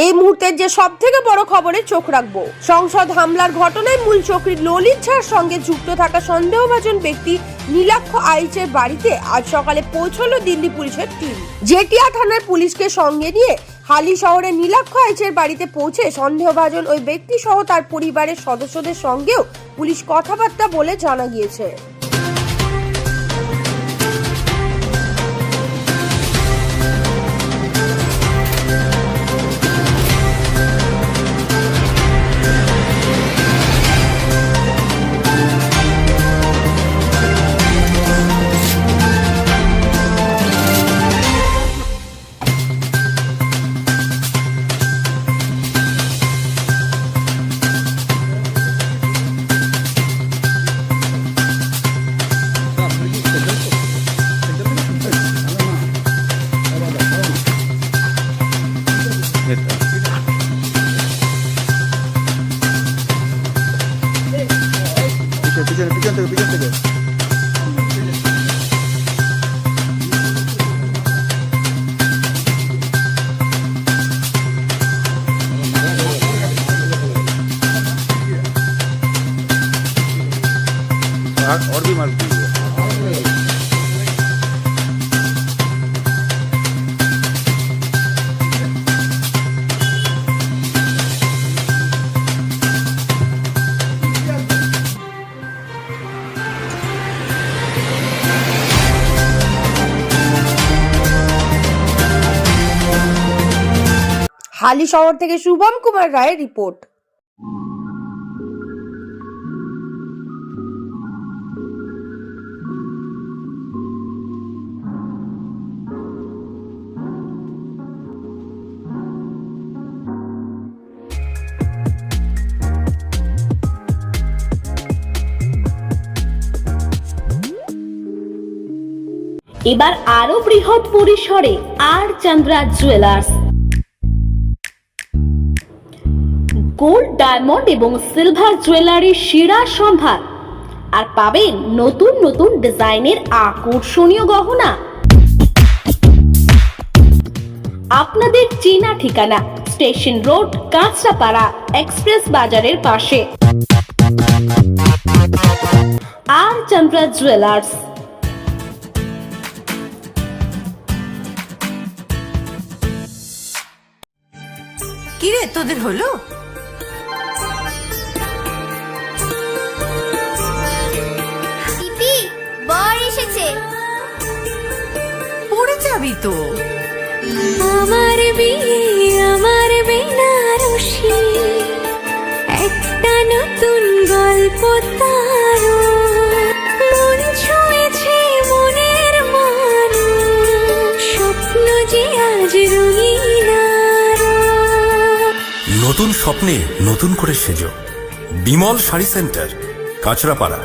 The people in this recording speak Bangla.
এই মুহূর্তের যে সব থেকে বড় খবরে চোখ রাখবো, সংসদ হামলার ঘটনায় মূল চক্রী ললিত ঝার সঙ্গে যুক্ত থাকা সন্দেহভাজন ব্যক্তি নীলাক্ষ আইচের বাড়িতে আজ সকালে পৌঁছলো দিল্লি পুলিশের টিম। জেটিয়া থানার পুলিশকে সঙ্গে নিয়ে হালি শহরে নীলাক্ষ আইচের বাড়িতে পৌঁছে সন্দেহভাজন ওই ব্যক্তি সহ তার পরিবারের সদস্যদের সঙ্গেও পুলিশ কথাবার্তা বলে জানা গিয়েছে। পিছন থেকে और भी मार হালি শহর থেকে শুভম কুমার রায়ের রিপোর্ট। এবার আরো বৃহৎ পরিসরে আর চন্দ্রা জুয়েলার্স, গোল্ড, ডায়মন্ড এবং সিলভার জুয়েলারির সেরা সম্ভার, আর পাবেন নতুন নতুন ডিজাইনের আকর্ষণীয় গহনা। আপনাদের চেনা ঠিকানা স্টেশন রোড, কাঁচরাপাড়া, এক্সপ্রেস বাজারের পাশে আর চন্দ্রা জুয়েলার্স। কি রে তোদের হলো? দিদি, বর এসেছে। পড়ে যাবি তো। আমার বিয়ে, আমার বেনারসি, একটা নতুন গল্প তার, মন ছুঁয়েছে মনের মানুষ, স্বপ্ন যে আজ রঙিন। নতুন স্বপ্নে নতুন করে সেজো, বিমল শাড়ি সেন্টার, কাঁচরাপাড়া।